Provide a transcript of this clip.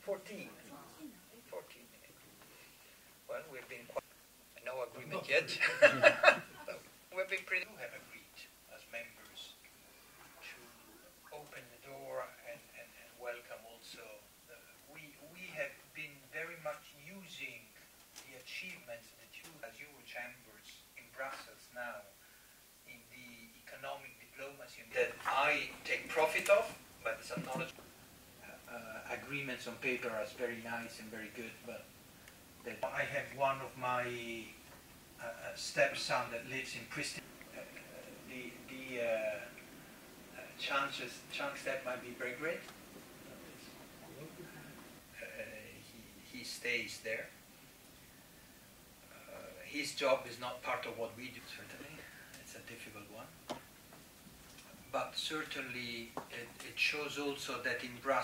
14. 14. Well, we've been quite... No agreement yet. We've been pretty... We have agreed as members to open the door and welcome also. We have been very much using the achievements that you as Eurochambers in Brussels now in the economic diplomacy that I take profit of, but it's acknowledged. Agreements on paper are very nice and very good, but I have one of my stepson that lives in Pristina. Chance that might be very great. He stays there. His job is not part of what we do, certainly. It's a difficult one. But certainly it shows also that in Brussels